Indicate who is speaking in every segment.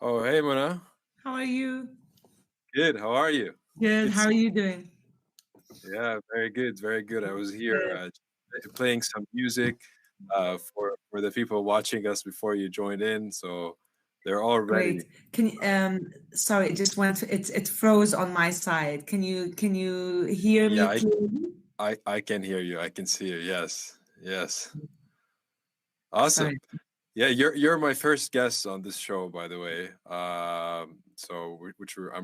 Speaker 1: Oh, hey, Mona.
Speaker 2: How are you?
Speaker 1: Good. How are you?
Speaker 2: Good.
Speaker 1: Good.
Speaker 2: How are you doing?
Speaker 1: Yeah, very good. Very good. I was here
Speaker 2: Good.
Speaker 1: playing some music for the people watching us before you joined in, so they're all ready.
Speaker 2: Great. Can you, sorry, it just went, it froze on my side. Can you hear
Speaker 1: Yeah,
Speaker 2: me clearly?
Speaker 1: I can hear you. I can see you. Yes. Yes. Awesome.
Speaker 2: Sorry.
Speaker 1: Yeah, you're my first guest on this show, by the way. I'm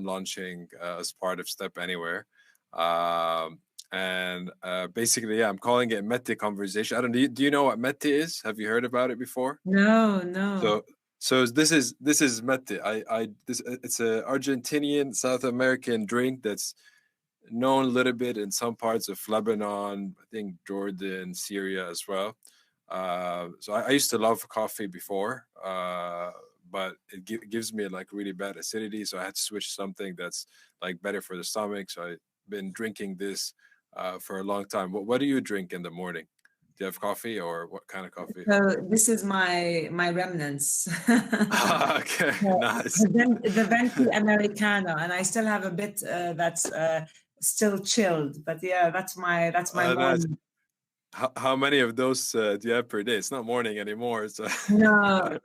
Speaker 1: launching as part of Step Anywhere. And basically, yeah, I'm calling it Mette Conversation. I don't know. Do you know what Mette is? Have you heard about it before?
Speaker 2: No, no.
Speaker 1: So so this is Mette. It's a Argentinian South American drink that's known a little bit in some parts of Lebanon, I think Jordan, Syria as well. So I used to love coffee before, but it gives me like really bad acidity. So I had to switch something that's like better for the stomach. So I've been drinking this for a long time. What do you drink in the morning? Do you have coffee or what kind of coffee?
Speaker 2: So this is my remnants.
Speaker 1: Okay, nice.
Speaker 2: The venti americano, and I still have a bit that's still chilled. But yeah, that's my
Speaker 1: Nice.
Speaker 2: morning.
Speaker 1: How many of those do you have per day? It's not morning anymore. So
Speaker 2: No,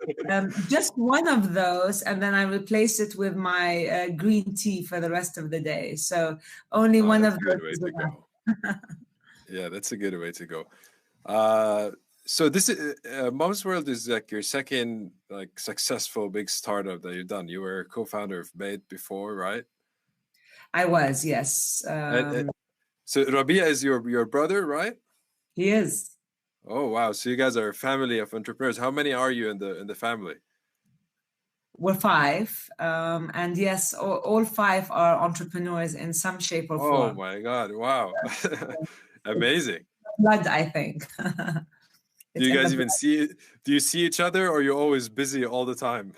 Speaker 2: just one of those, and then I replaced it with my green tea for the rest of the day. So only
Speaker 1: oh,
Speaker 2: one
Speaker 1: that's
Speaker 2: of
Speaker 1: a
Speaker 2: those
Speaker 1: good way
Speaker 2: is
Speaker 1: to
Speaker 2: enough.
Speaker 1: go. Yeah, that's a good way to go. So this is Mumsworld is like your second like successful big startup that you've done. You were a co-founder of Bait before, right?
Speaker 2: I was, yes.
Speaker 1: And so Rabia is your brother, right?
Speaker 2: He is.
Speaker 1: Oh wow! So you guys are a family of entrepreneurs. How many are you in the family?
Speaker 2: We're five, and yes, all five are entrepreneurs in some shape or
Speaker 1: Oh
Speaker 2: form.
Speaker 1: my God! Wow, amazing.
Speaker 2: Blood, I think.
Speaker 1: Do
Speaker 2: It's
Speaker 1: you
Speaker 2: in the
Speaker 1: guys
Speaker 2: blood.
Speaker 1: even see? Do you see each other, or you're always busy all the time?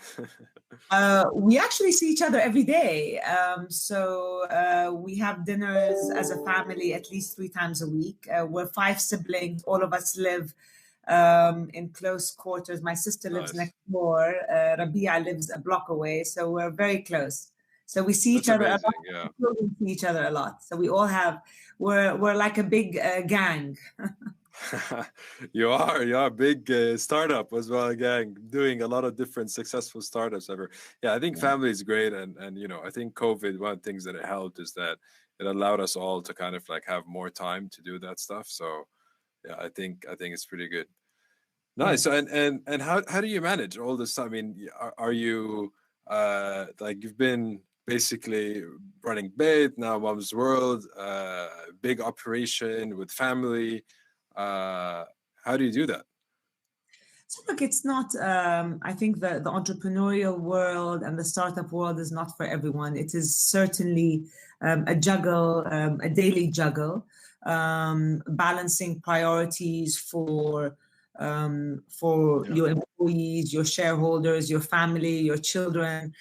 Speaker 2: We actually see each other every day. So we have dinners as a family at least 3 times a week. We're five siblings. All of us live in close quarters. My sister lives
Speaker 1: Nice.
Speaker 2: next door. Rabia lives a block away. So we're very close. So we see each
Speaker 1: That's
Speaker 2: other a lot.
Speaker 1: amazing. Yeah.
Speaker 2: We see each other a lot. So we all have. We're like a big gang.
Speaker 1: You are a big startup as well, gang, doing a lot of different successful startups ever. Yeah, I think family is great, and I think COVID, one of the things that it helped is that it allowed us all to kind of like have more time to do that stuff. So yeah, I think it's pretty good. Nice. So
Speaker 2: Yes.
Speaker 1: and how do you manage all this? I mean, are you like you've been basically running Bait now, Mom's World, big operation with family. Uh, how do you do that?
Speaker 2: So look, it's not. I think the entrepreneurial world and the startup world is not for everyone. It is certainly a juggle, a daily juggle, balancing priorities for
Speaker 1: Yeah,
Speaker 2: your employees, your shareholders, your family, your children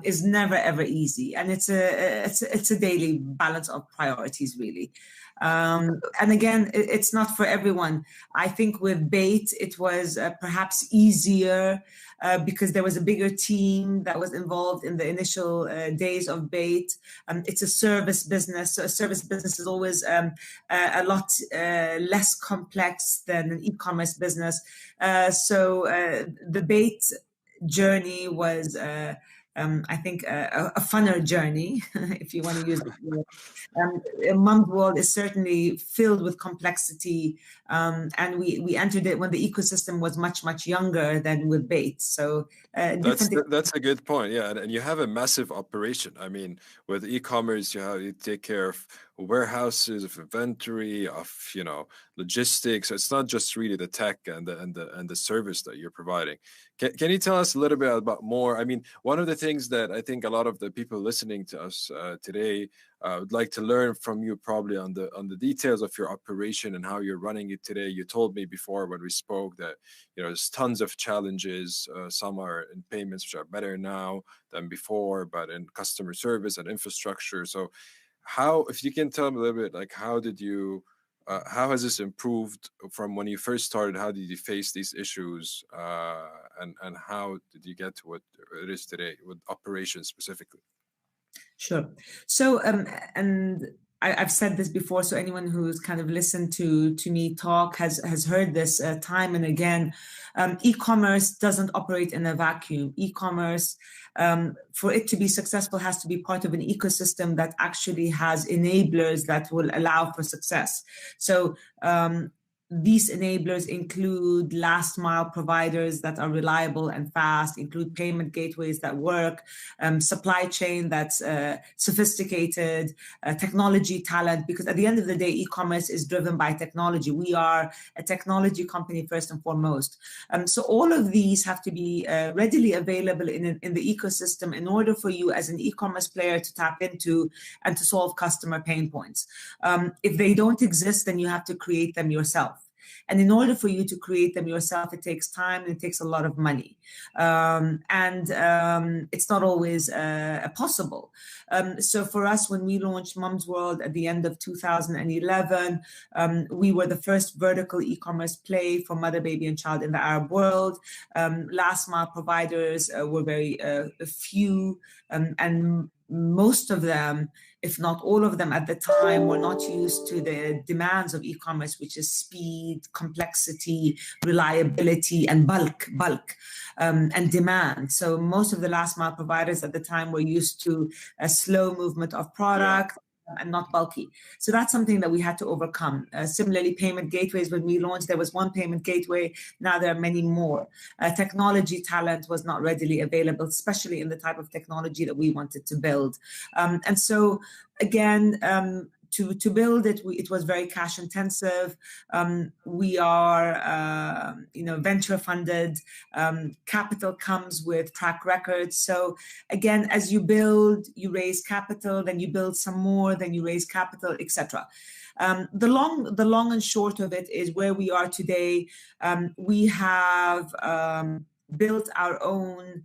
Speaker 2: is never ever easy, and it's a daily balance of priorities, really. And again, it's not for everyone. I think with Bait, it was perhaps easier because there was a bigger team that was involved in the initial days of Bait. It's a service business, so a service business is always a lot less complex than an e-commerce business. So the Bait journey was. I think a funner journey, if you want to use the word. Mum's World is certainly filled with complexity, and we entered it when the ecosystem was much younger than with Bait. So
Speaker 1: that's
Speaker 2: different.
Speaker 1: that's a good point. Yeah, and you have a massive operation. I mean, with e-commerce, you take care of warehouses, of inventory, of logistics. It's not just really the tech and the service that you're providing. Can you tell us a little bit about more? I mean, one of the things that I think a lot of the people listening to us today would like to learn from you probably on the details of your operation and how you're running it today. You told me before when we spoke that there's tons of challenges. Some are in payments which are better now than before, but in customer service and infrastructure. So, how if you can tell me a little bit like how did you how has this improved from when you first started? How did you face these issues, and how did you get to what it is today with operations specifically?
Speaker 2: Sure. So, and I've said this before, so anyone who's kind of listened to me talk has heard this time and again. E-commerce doesn't operate in a vacuum. E-commerce, for it to be successful, has to be part of an ecosystem that actually has enablers that will allow for success. So these enablers include last mile providers that are reliable and fast, include payment gateways that work, supply chain that's sophisticated, technology talent, because at the end of the day, e-commerce is driven by technology. We are a technology company first and foremost. So all of these have to be readily available in the ecosystem in order for you as an e-commerce player to tap into and to solve customer pain points. If they don't exist, then you have to create them yourself. And in order for you to create them yourself, it takes time and it takes a lot of money. It's not always possible. So for us, when we launched Mumsworld at the end of 2011, we were the first vertical e-commerce play for mother, baby, and child in the Arab world. Last mile providers were very few, and most of them, if not all of them at the time, were not used to the demands of e-commerce, which is speed, complexity, reliability, and bulk, and demand. So most of the last mile providers at the time were used to a slow movement of product. Yeah. And not bulky. So that's something that we had to overcome. Similarly, payment gateways, when we launched, there was one payment gateway. Now there are many more. Technology talent was not readily available, especially in the type of technology that we wanted to build. And so, again, to build it, it was very cash intensive. We are, venture funded. Capital comes with track records. So again, as you build, you raise capital, then you build some more, then you raise capital, etc. The long and short of it is where we are today. We have built our own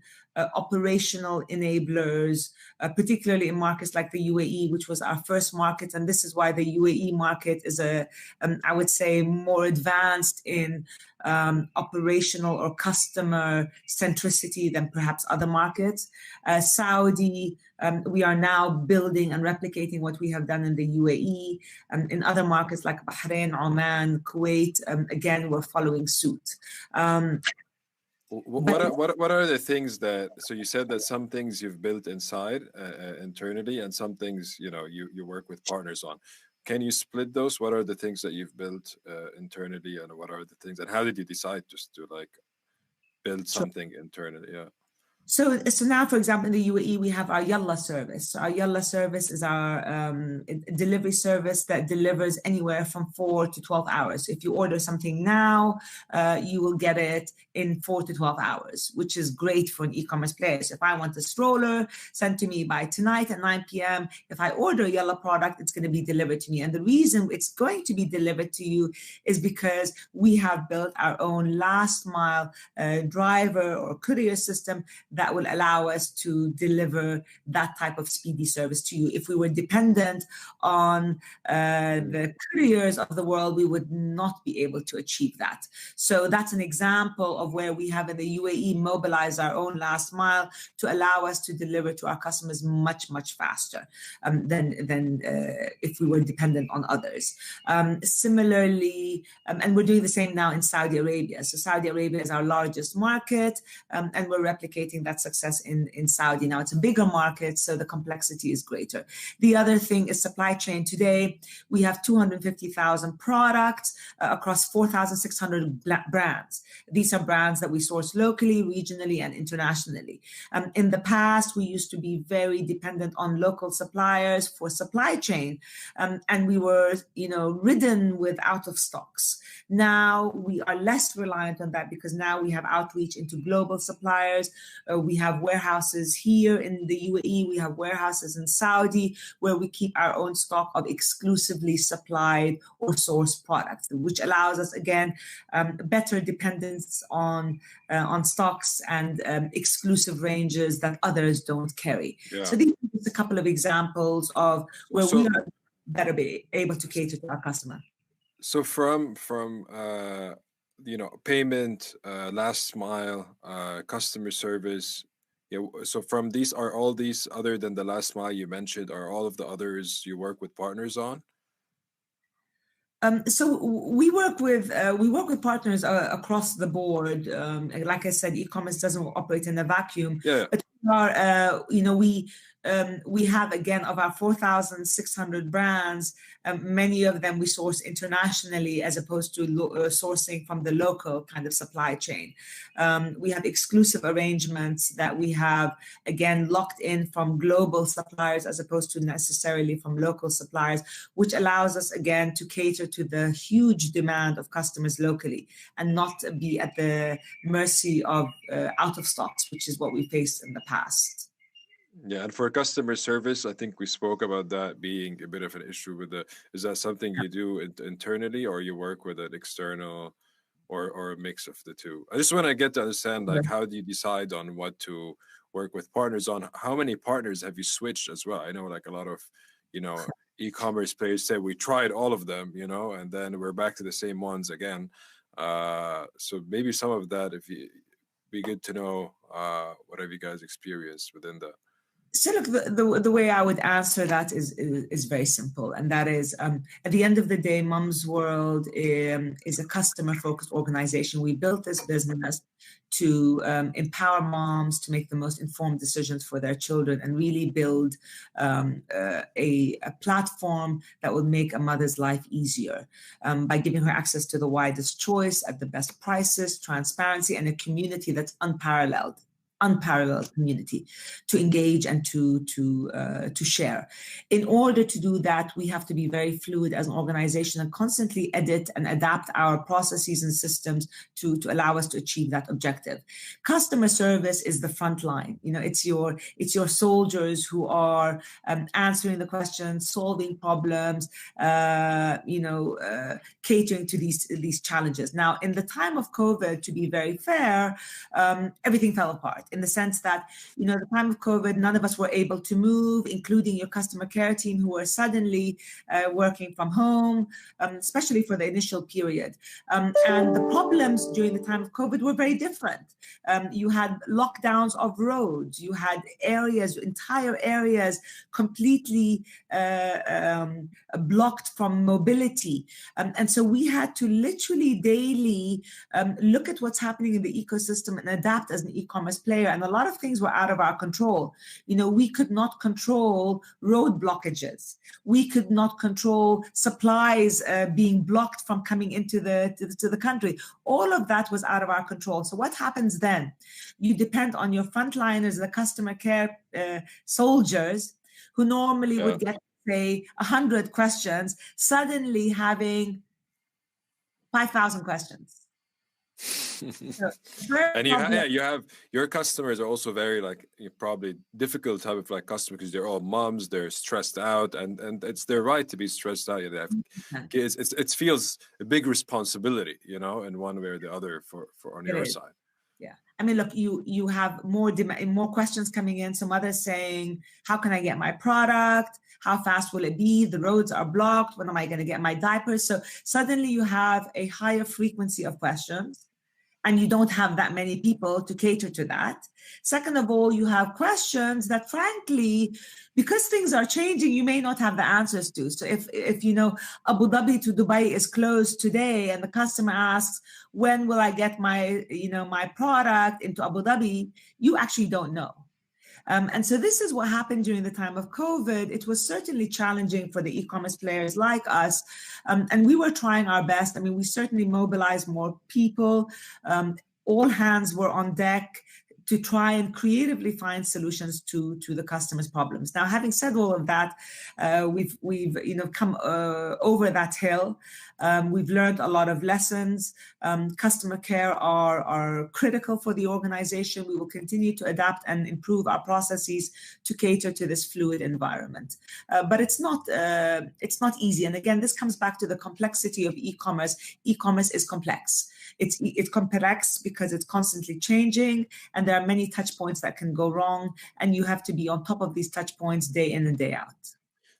Speaker 2: operational enablers, particularly in markets like the UAE, which was our first market. And this is why the UAE market is I would say, more advanced in operational or customer centricity than perhaps other markets. Saudi, we are now building and replicating what we have done in the UAE. In other markets like Bahrain, Oman, Kuwait, again, we're following suit.
Speaker 1: What are the things that, so you said that some things you've built inside internally, and some things you work with partners on. Can you split those? What are the things that you've built internally, and what are the things, and how did you decide just to build something internally? Yeah.
Speaker 2: So now, for example, in the UAE, we have our Yalla service. So our Yalla service is our delivery service that delivers anywhere from 4 to 12 hours. If you order something now, you will get it in 4 to 12 hours, which is great for an e-commerce player. So if I want a stroller sent to me by tonight at 9 p.m., if I order a Yalla product, it's going to be delivered to me. And the reason it's going to be delivered to you is because we have built our own last mile driver or courier system that will allow us to deliver that type of speedy service to you. If we were dependent on the couriers of the world, we would not be able to achieve that. So that's an example of where we have in the UAE mobilized our own last mile to allow us to deliver to our customers much, much faster than if we were dependent on others. Similarly, and we're doing the same now in Saudi Arabia. So Saudi Arabia is our largest market, and we're replicating that success in Saudi. Now it's a bigger market, so the complexity is greater. The other thing is supply chain. Today, we have 250,000 products across 4,600 brands. These are brands that we source locally, regionally, and internationally. In the past, we used to be very dependent on local suppliers for supply chain, and we were, ridden with out of stocks. Now we are less reliant on that because now we have outreach into global suppliers. We have warehouses here in the UAE. We have warehouses in Saudi where we keep our own stock of exclusively supplied or sourced products, which allows us, again, better dependence on stocks and exclusive ranges that others don't carry. Yeah. So these are just a couple of examples of where we are better be able to cater to our customer.
Speaker 1: So from payment, last mile, customer service. Yeah. So from these, are all these, other than the last mile you mentioned, are all of the others you work with partners on?
Speaker 2: So we work with partners across the board. Like I said, e-commerce doesn't operate in a vacuum.
Speaker 1: Yeah.
Speaker 2: But we have, again, of our 4,600 brands, many of them we source internationally as opposed to sourcing from the local kind of supply chain. We have exclusive arrangements that we have, again, locked in from global suppliers as opposed to necessarily from local suppliers, which allows us, again, to cater to the huge demand of customers locally and not be at the mercy of out of stocks, which is what we faced in the past.
Speaker 1: Yeah, and for customer service, I think we spoke about that being a bit of an issue with is that something you do internally, or you work with an external, or a mix of the two? I just want to get to understand, like, how do you decide on what to work with partners on? How many partners have you switched as well? I know, like, a lot of, e-commerce players say we tried all of them, and then we're back to the same ones again. So maybe some of that, if you be good to know, what have you guys experienced within that?
Speaker 2: So look, the way I would answer that is very simple, and that is, at the end of the day, Mumsworld is a customer-focused organization. We built this business to empower moms to make the most informed decisions for their children and really build a platform that will make a mother's life easier by giving her access to the widest choice at the best prices, transparency, and a community that's unparalleled community to engage and to share. In order to do that, we have to be very fluid as an organization and constantly edit and adapt our processes and systems to allow us to achieve that objective. Customer service is the front line. It's your soldiers who are answering the questions, solving problems, catering to these challenges. Now, in the time of COVID, to be very fair, everything fell apart, in the sense that, the time of COVID, none of us were able to move, including your customer care team, who were suddenly working from home, especially for the initial period. And the problems during the time of COVID were very different. You had lockdowns of roads, you had entire areas completely blocked from mobility. And so we had to literally daily look at what's happening in the ecosystem and adapt as an e-commerce player. And a lot of things were out of our control. We could not control road blockages. We could not control supplies being blocked from coming into the country. All of that was out of our control. So what happens then? You depend on your frontliners, the customer care soldiers, who normally would get, say, 100 questions, suddenly having 5,000 questions.
Speaker 1: And you have your customers are also very, like, probably difficult type of, like, customer, because they're all moms, they're stressed out, and it's their right to be stressed out. They have kids. It feels a big responsibility, in one way or the other for on your side.
Speaker 2: Yeah, I mean, look, you have more questions coming in. Some others saying, how can I get my product? How fast will it be? The roads are blocked. When am I going to get my diapers? So suddenly you have a higher frequency of questions, and you don't have that many people to cater to that. Second of all, you have questions that, frankly, because things are changing, you may not have the answers to. So if Abu Dhabi to Dubai is closed today, and the customer asks, when will I get my product into Abu Dhabi, you actually don't know. And so this is what happened during the time of COVID. It was certainly challenging for the e-commerce players like us. And we were trying our best. I mean, we certainly mobilized more people. All hands were on deck to try and creatively find solutions to the customer's problems. Now, having said all of that, we've come over that hill. We've learned a lot of lessons. Customer care are critical for the organization. We will continue to adapt and improve our processes to cater to this fluid environment. But it's not easy. And again, this comes back to the complexity of e-commerce. E-commerce is complex. It's complex because it's constantly changing, and there are many touch points that can go wrong, and you have to be on top of these touch points day in and day out.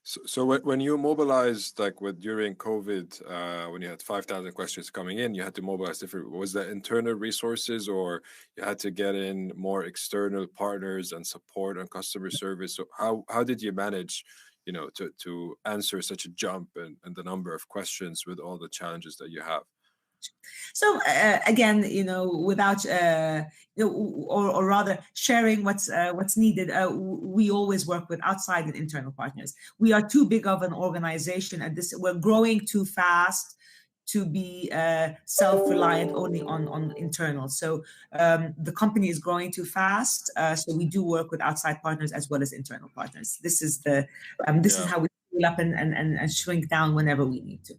Speaker 1: So when you mobilized, like during COVID, when you had 5,000 questions coming in, you had to mobilize different. Was that internal resources, or you had to get in more external partners and support and customer service? So how did you manage, to answer such a jump and the number of questions with all the challenges that you have?
Speaker 2: So again, without or rather sharing what's needed, we always work with outside and internal partners. We are too big of an organization, and we're growing too fast to be self-reliant only on internal. So the company is growing too fast, so we do work with outside partners as well as internal partners. This is how we scale up and shrink down whenever we need to.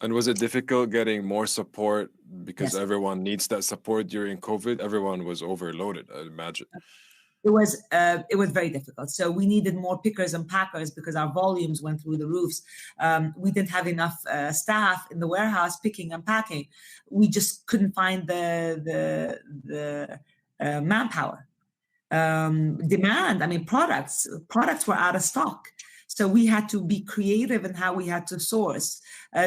Speaker 1: And was it difficult getting more support because
Speaker 2: Yes.
Speaker 1: everyone needs that support during COVID? Everyone was overloaded, I imagine.
Speaker 2: It was very difficult. So we needed more pickers and packers because our volumes went through the roofs. We didn't have enough staff in the warehouse picking and packing. We just couldn't find the manpower. Demand. I mean, products were out of stock. So we had to be creative in how we had to source.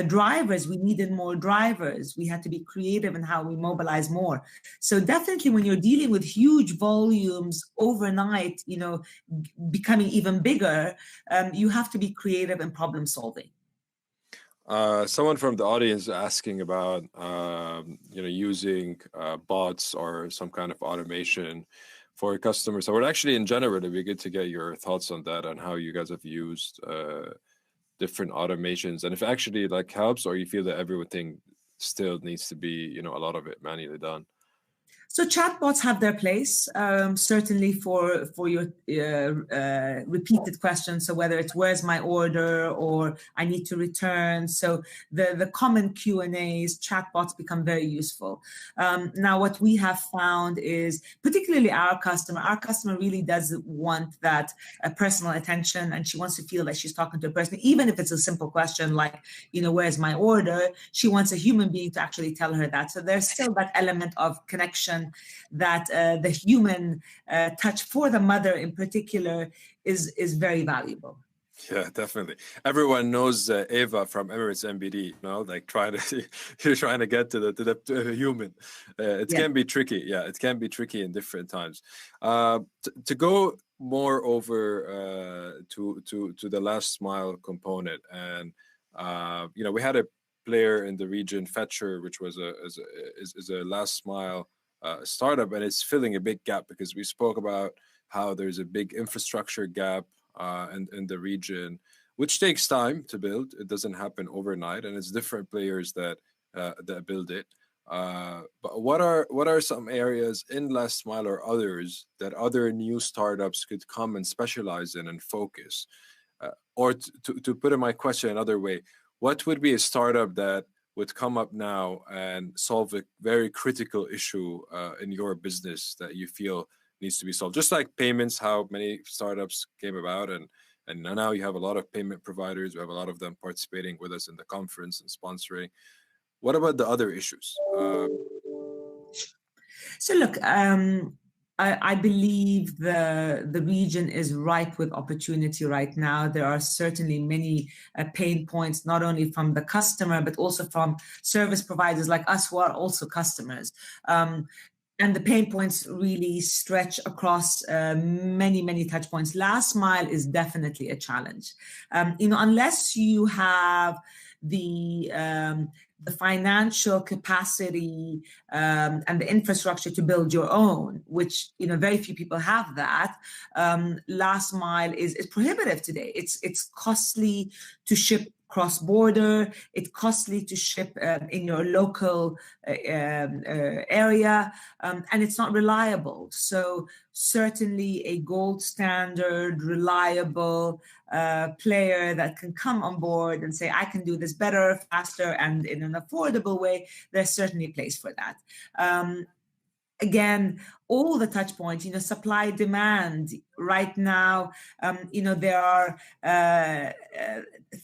Speaker 2: Drivers, we needed more drivers. We had to be creative in how we mobilize more. So definitely when you're dealing with huge volumes overnight, becoming even bigger, you have to be creative in problem solving.
Speaker 1: Someone from the audience asking about, using bots or some kind of automation for customers. So actually, in general, it'd be good to get your thoughts on that and how you guys have used different automations, and if it actually helps, or you feel that everything still needs to be, a lot of it manually done.
Speaker 2: So chatbots have their place, certainly for your repeated questions. So whether it's where's my order or I need to return. So the common Q&As, chatbots become very useful. Now, what we have found is, particularly our customer really does want that personal attention, and she wants to feel that she's talking to a person, even if it's a simple question like, where's my order? She wants a human being to actually tell her that. So there's still that element of connection that the human touch for the mother in particular is very valuable.
Speaker 1: Yeah, definitely. Everyone knows Eva from Emirates MBD, you're trying to get to the human. It can be tricky. Yeah, it can be tricky in different times. To go more over to the last mile component, and we had a player in the region, Fetcher, which was a last mile startup, and it's filling a big gap because we spoke about how there's a big infrastructure gap in the region, which takes time to build. It doesn't happen overnight, and it's different players that build it. But what are some areas in last mile or others that other new startups could come and specialize in and focus? Or to put in my question another way, what would be a startup that would come up now and solve a very critical issue in your business that you feel needs to be solved? Just like payments, how many startups came about, and now you have a lot of payment providers. We have a lot of them participating with us in the conference and sponsoring. What about the other issues?
Speaker 2: So look, I believe the region is ripe with opportunity right now. There are certainly many pain points, not only from the customer, but also from service providers like us who are also customers. And the pain points really stretch across many, many touch points. Last mile is definitely a challenge. Unless you have the financial capacity and the infrastructure to build your own, which very few people have that. Last mile is prohibitive today. It's costly to ship cross-border. It's costly to ship in your local area, and it's not reliable. So certainly a gold standard, reliable player that can come on board and say, I can do this better, faster, and in an affordable way, there's certainly a place for that. Again, all the touch points, supply, demand. Right now, there are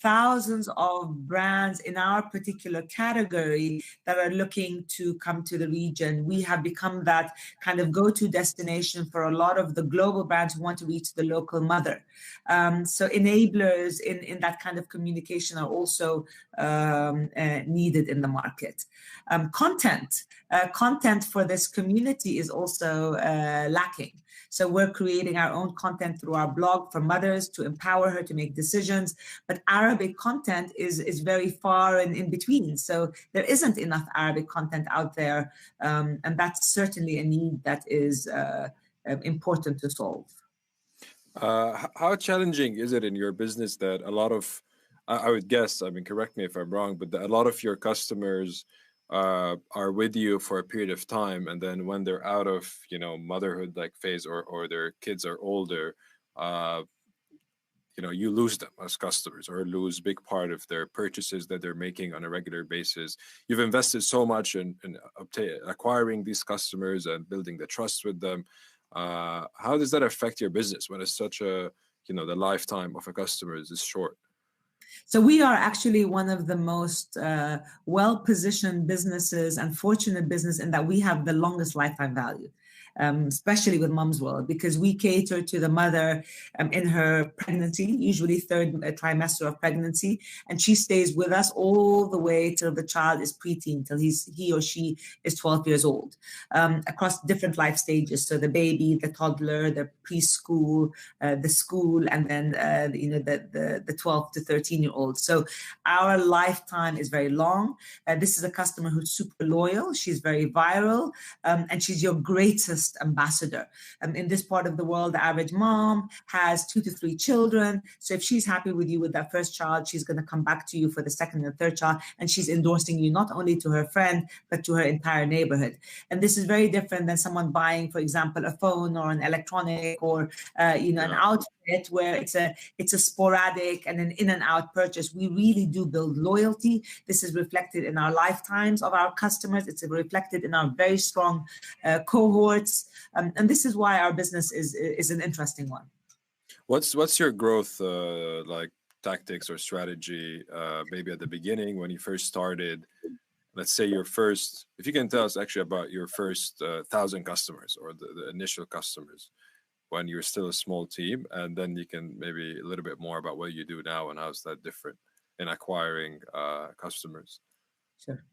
Speaker 2: thousands of brands in our particular category that are looking to come to the region. We have become that kind of go-to destination for a lot of the global brands who want to reach the local mother. So enablers in that kind of communication are also needed in the market. Content for this community is also lacking. So we're creating our own content through our blog for mothers to empower her to make decisions. But Arabic content is very far and in between. So there isn't enough Arabic content out there. And that's certainly a need that is important to solve.
Speaker 1: How challenging is it in your business that a lot of, I would guess, correct me if I'm wrong, but a lot of your customers are with you for a period of time, and then when they're out of motherhood phase or their kids are older, you lose them as customers or lose big part of their purchases that they're making on a regular basis. You've invested so much in acquiring these customers and building the trust with them. How does that affect your business when it's such a the lifetime of a customer is short?
Speaker 2: So we are actually one of the most well-positioned businesses and fortunate business in that we have the longest lifetime value, especially with Mumsworld, because we cater to the mother in her pregnancy, usually third trimester of pregnancy, and she stays with us all the way till the child is preteen, till he or she is 12 years old, across different life stages. So the baby, the toddler, the preschool, the school, and then the 12 to 13-year-old. So our lifetime is very long. This is a customer who's super loyal. She's very viral, and she's your greatest ambassador. In this part of the world, the average mom has 2 to 3 children. So if she's happy with you with that first child, she's going to come back to you for the second and third child, and she's endorsing you not only to her friend, but to her entire neighborhood. And this is very different than someone buying, for example, a phone or an electronic or an outfit where it's a sporadic and an in and out purchase. We really do build loyalty. This is reflected in our lifetimes of our customers. It's reflected in our very strong cohorts. And this is why our business is an interesting one.
Speaker 1: What's your growth tactics or strategy maybe at the beginning when you first started? Let's say if you can tell us actually about your first 1,000 customers or the initial customers when you're still a small team, and then you can maybe a little bit more about what you do now and how's that different in acquiring customers.
Speaker 2: Sure.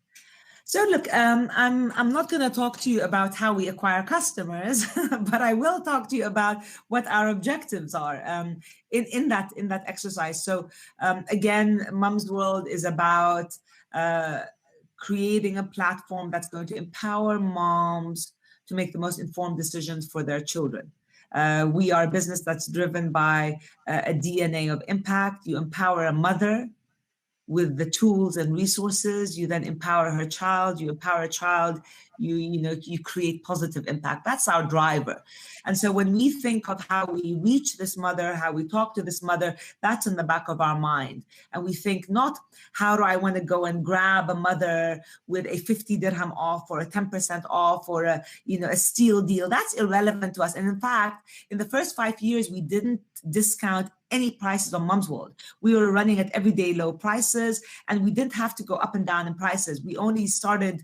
Speaker 2: So look, I'm not going to talk to you about how we acquire customers, but I will talk to you about what our objectives are in that exercise. So again, Mumsworld is about creating a platform that's going to empower moms to make the most informed decisions for their children. We are a business that's driven by a DNA of impact. You empower a mother with the tools and resources. You then empower her child. You empower a child. You create positive impact. That's our driver. And so when we think of how we reach this mother, how we talk to this mother, that's in the back of our mind. And we think not, how do I want to go and grab a mother with a 50 dirham off or a 10% off or a steal deal? That's irrelevant to us. And in fact, in the first 5 years, we didn't discount any prices on Mumsworld. We were running at everyday low prices, and we didn't have to go up and down in prices. We only started,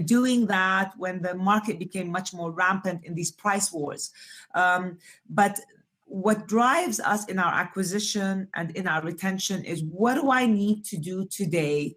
Speaker 2: doing that when the market became much more rampant in these price wars. But what drives us in our acquisition and in our retention is, what do I need to do today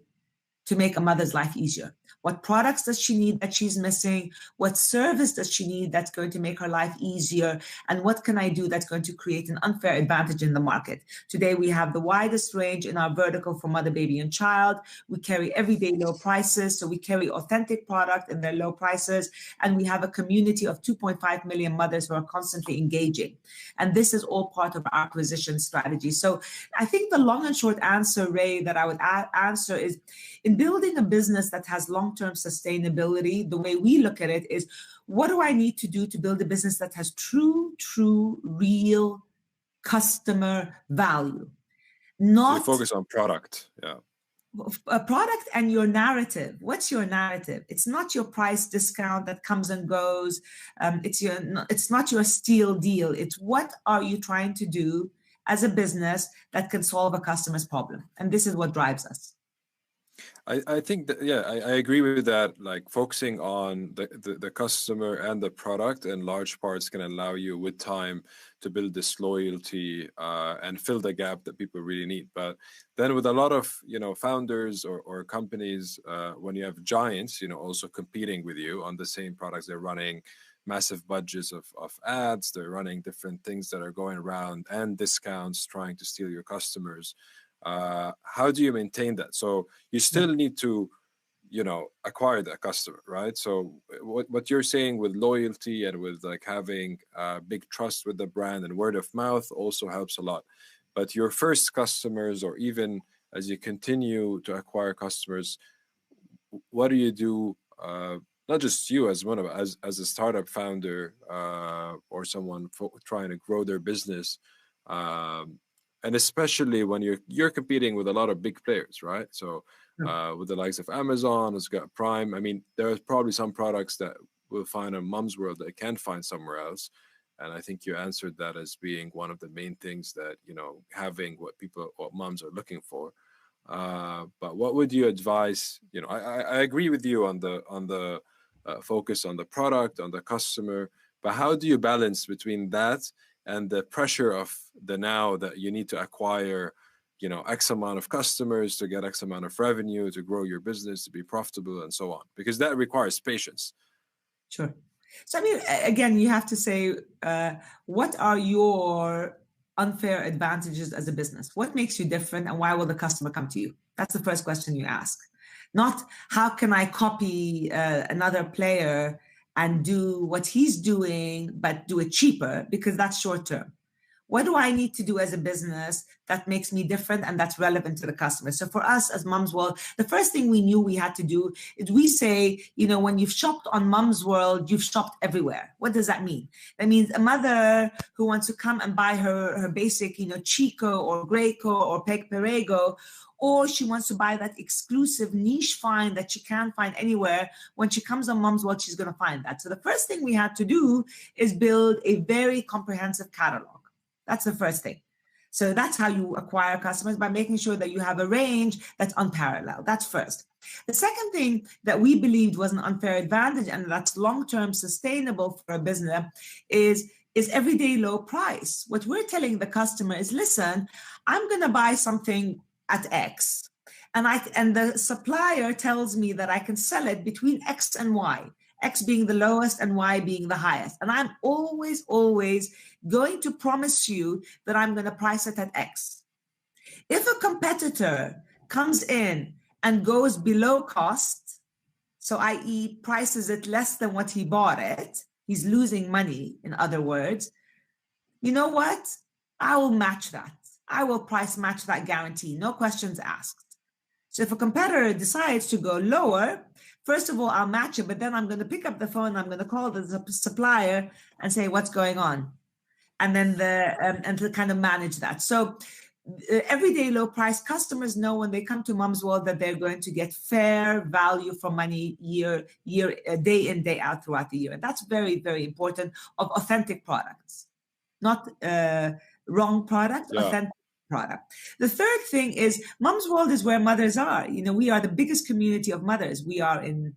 Speaker 2: to make a mother's life easier? What products does she need that she's missing? What service does she need that's going to make her life easier? And what can I do that's going to create an unfair advantage in the market? Today, we have the widest range in our vertical for mother, baby, and child. We carry everyday low prices. So we carry authentic product in their low prices. And we have a community of 2.5 million mothers who are constantly engaging. And this is all part of our acquisition strategy. So I think the long and short answer, Ray, that I would answer is, in building a business that has long-term sustainability, the way we look at it is, what do I need to do to build a business that has true, real customer value?
Speaker 1: Not so you focus on product. Yeah.
Speaker 2: a product and your narrative. What's your narrative? It's not your price discount that comes and goes. It's not your steal deal. It's what are you trying to do as a business that can solve a customer's problem? And this is what drives us.
Speaker 1: I think that, yeah, I agree with that. Like focusing on the customer and the product in large parts can allow you with time to build this loyalty and fill the gap that people really need. But then with a lot of, founders or companies, when you have giants, also competing with you on the same products, they're running massive budgets of ads, they're running different things that are going around and discounts trying to steal your customers. How do you maintain that? So you still need to, acquire that customer, right? So what you're saying with loyalty and with like having big trust with the brand and word of mouth also helps a lot. But your first customers, or even as you continue to acquire customers, what do you do? Not just you as as a startup founder or someone trying to grow their business. And especially when you're competing with a lot of big players, right? So with the likes of Amazon, it's got Prime. I mean, there are probably some products that we'll find on Mumswoorld that I can't find somewhere else. And I think you answered that as being one of the main things that, having what moms are looking for. But what would you advise? I agree with you on the focus on the product, on the customer, but how do you balance between that and the pressure of the now that you need to acquire, X amount of customers to get X amount of revenue, to grow your business, to be profitable and so on, because that requires patience.
Speaker 2: Sure. So, I mean, again, you have to say, what are your unfair advantages as a business? What makes you different and why will the customer come to you? That's the first question you ask. Not how can I copy another player and do what he's doing, but do it cheaper, because that's short term. What do I need to do as a business that makes me different and that's relevant to the customer? So for us as Mumswoorld, the first thing we knew we had to do is we say, when you've shopped on Mumswoorld, you've shopped everywhere. What does that mean? That means a mother who wants to come and buy her basic, Chico or Graco or Peg Perego, or she wants to buy that exclusive niche find that she can't find anywhere. When she comes on Mumswoorld, she's going to find that. So the first thing we had to do is build a very comprehensive catalog. That's the first thing. So that's how you acquire customers, by making sure that you have a range that's unparalleled. That's first. The second thing that we believed was an unfair advantage, and that's long-term sustainable for a business, is everyday low price. What we're telling the customer is, listen, I'm going to buy something at X, and the supplier tells me that I can sell it between X and Y, X being the lowest and Y being the highest. And I'm always going to promise you that I'm going to price it at X. If a competitor comes in and goes below cost, so i.e. prices it less than what he bought it, he's losing money, in other words, you know what? I will match that. I will price match that guarantee, no questions asked. So if a competitor decides to go lower, first of all, I'll match it, but then I'm going to pick up the phone, I'm going to call the supplier and say, what's going on? And then and to kind of manage that. So everyday low price, customers know when they come to Mumswoorld that they're going to get fair value for money day in, day out throughout the year. And that's very, very important, of authentic products, not wrong product, authentic product. The third thing is Mumswoorld is where mothers are. We are the biggest community of mothers. We are in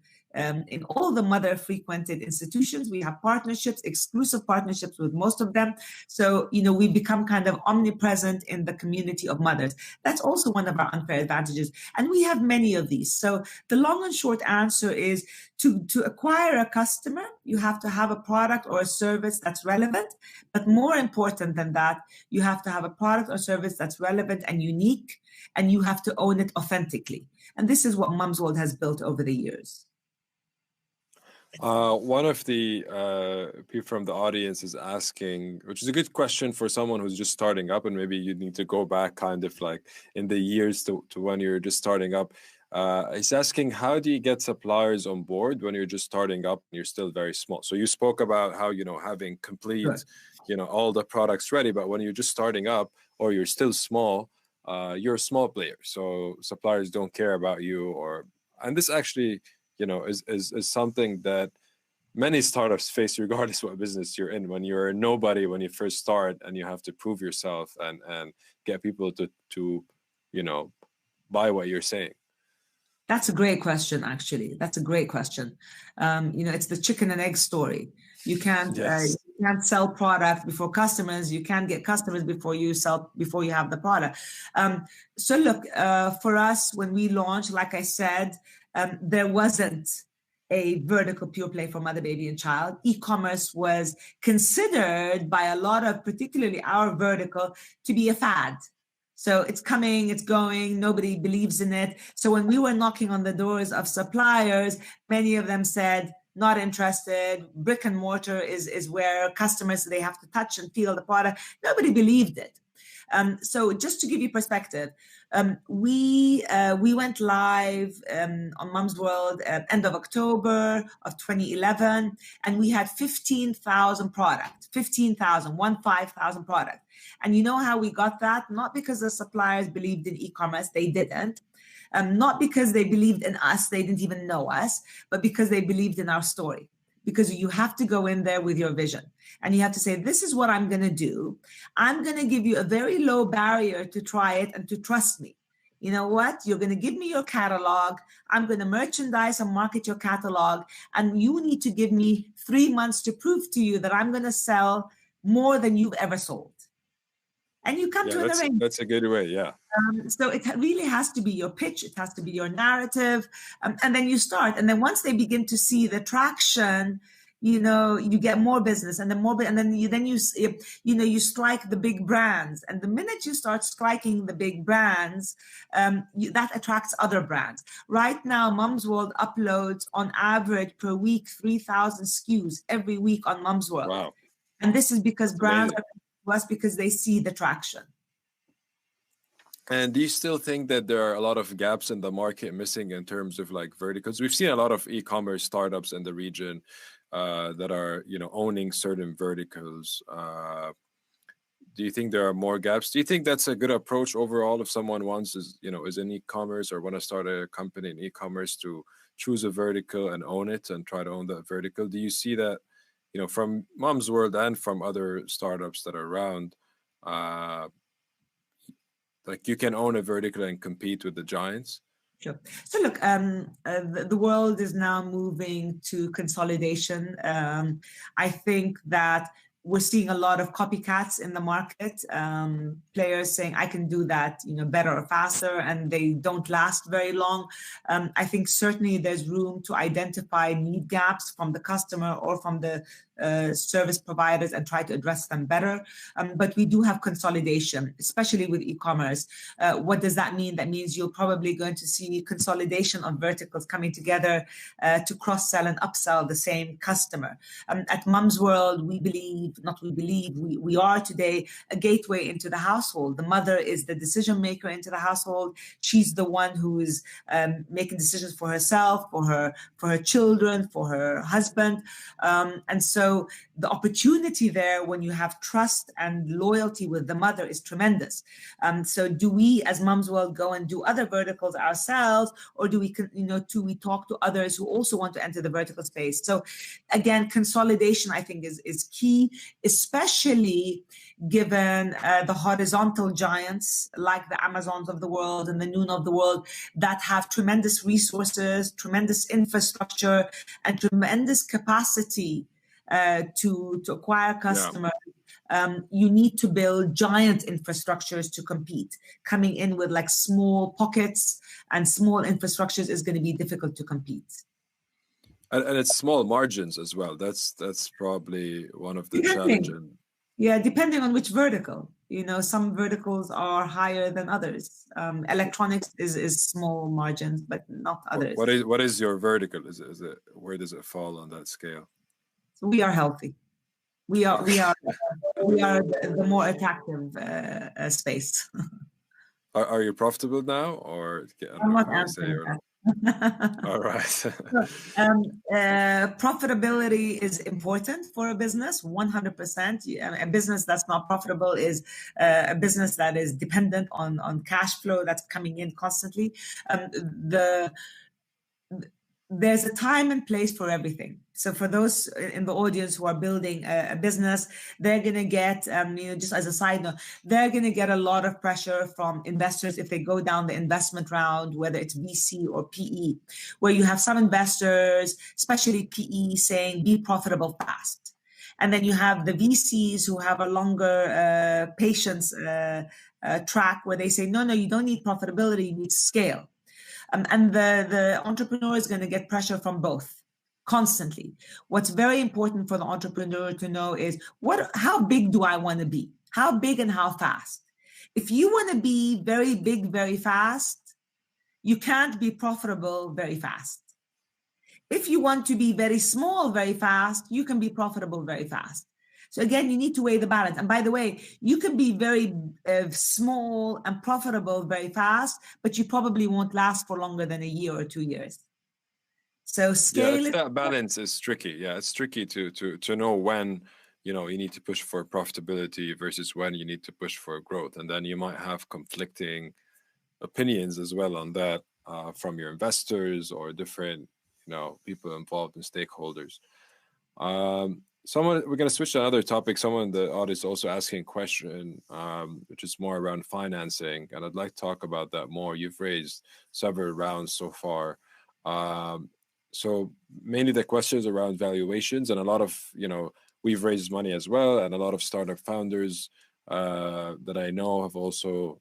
Speaker 2: all the mother frequented institutions. We have partnerships, exclusive partnerships with most of them. So, we become kind of omnipresent in the community of mothers. That's also one of our unfair advantages. And we have many of these. So the long and short answer is to acquire a customer, you have to have a product or a service that's relevant. But more important than that, you have to have a product or service that's relevant and unique, and you have to own it authentically. And this is what Mumswoorld has built over the years.
Speaker 1: One of the people from the audience is asking, which is a good question for someone who's just starting up, and maybe you need to go back kind of like in the years to when you're just starting up. He's asking, how do you get suppliers on board when you're just starting up and you're still very small? So you spoke about how, having complete, all the products ready, but when you're just starting up or you're still small, you're a small player, so suppliers don't care about you. And this actually, is something that many startups face regardless what business you're in. When you're a nobody, when you first start, and you have to prove yourself and get people to buy what you're saying.
Speaker 2: That's a great question, actually. That's a great question. It's the chicken and egg story. You can't sell product before customers. You can't get customers before you have the product. So look, for us, when we launched, like I said, there wasn't a vertical pure play for mother, baby, and child. E-commerce was considered by a lot of, particularly our vertical, to be a fad. So it's coming, it's going, nobody believes in it. So when we were knocking on the doors of suppliers, many of them said, not interested. Brick and mortar is where customers, they have to touch and feel the product. Nobody believed it. So just to give you perspective, we went live on Mumsworld at end of October of 2011, and we had 15,000 products, 15,000 products. And you know how we got that? Not because the suppliers believed in e-commerce, they didn't. Not because they believed in us, they didn't even know us, but because they believed in our story. Because you have to go in there with your vision and you have to say, this is what I'm going to do. I'm going to give you a very low barrier to try it and to trust me. You know what? You're going to give me your catalog. I'm going to merchandise and market your catalog. And you need to give me 3 months to prove to you that I'm going to sell more than you've ever sold. And you come to an arrangement.
Speaker 1: That's a good way, yeah.
Speaker 2: So it really has to be your pitch. It has to be your narrative. And then you start. And then once they begin to see the traction, you get more business and then you strike the big brands. And the minute you start striking the big brands, that attracts other brands. Right now, Mumsworld uploads on average per week 3,000 SKUs every week on Mumsworld.
Speaker 1: Wow.
Speaker 2: And this is because brands are to us because they see the traction.
Speaker 1: And do you still think that there are a lot of gaps in the market missing in terms of like verticals? We've seen a lot of e-commerce startups in the region that are, owning certain verticals. Do you think there are more gaps? Do you think that's a good approach overall if someone is in e-commerce or want to start a company in e-commerce to choose a vertical and own it and try to own that vertical? Do you see that, from Mumsworld and from other startups that are around, like you can own a vertical and compete with the giants?
Speaker 2: Sure. So look, the world is now moving to consolidation. I think that we're seeing a lot of copycats in the market, players saying, I can do that, better or faster, and they don't last very long. I think certainly there's room to identify need gaps from the customer or from the service providers and try to address them better. But we do have consolidation, especially with e-commerce. What does that mean? That means you're probably going to see consolidation of verticals coming together to cross-sell and upsell the same customer. At Mumsworld, we are today a gateway into the household. The mother is the decision maker into the household. She's the one who is making decisions for herself, for her children, for her husband. And so the opportunity there when you have trust and loyalty with the mother is tremendous. So do we as Mumsworld go and do other verticals ourselves, or do we talk to others who also want to enter the vertical space? So again, consolidation I think is key, especially given the horizontal giants like the Amazons of the world and the Noon of the world that have tremendous resources, tremendous infrastructure, and tremendous capacity to acquire customers. Yeah. You need to build giant infrastructures to compete. Coming in with like small pockets and small infrastructures is going to be difficult to compete.
Speaker 1: And it's small margins as well. That's probably one of the challenges.
Speaker 2: Yeah, depending on which vertical. Some verticals are higher than others. Electronics is small margins, but not others.
Speaker 1: What is your vertical? Is it where does it fall on that scale?
Speaker 2: So we are healthy. We are the more attractive space.
Speaker 1: Are you profitable now, or
Speaker 2: I'm not answering that.
Speaker 1: All right.
Speaker 2: Profitability is important for a business, 100%. A business that's not profitable is a business that is dependent on cash flow that's coming in constantly. There's a time and place for everything. So for those in the audience who are building a business, they're going to get, just as a side note, they're going to get a lot of pressure from investors if they go down the investment round, whether it's VC or PE, where you have some investors, especially PE, saying be profitable fast. And then you have the VCs who have a longer patience track where they say, no, you don't need profitability, you need scale. And the entrepreneur is going to get pressure from both constantly. What's very important for the entrepreneur to know is how big do I want to be? How big and how fast? If you want to be very big, very fast, you can't be profitable very fast. If you want to be very small, very fast, you can be profitable very fast. So again, you need to weigh the balance. And by the way, you can be very small and profitable very fast, but you probably won't last for longer than a year or 2 years. So scale
Speaker 1: that balance is tricky. Yeah, it's tricky to know when you need to push for profitability versus when you need to push for growth, and then you might have conflicting opinions as well on that from your investors or different people involved in stakeholders. We're going to switch to another topic. Someone in the audience also asking a question, which is more around financing, and I'd like to talk about that more. You've raised several rounds so far. So mainly the questions around valuations, and a lot of, we've raised money as well, and a lot of startup founders that I know have also,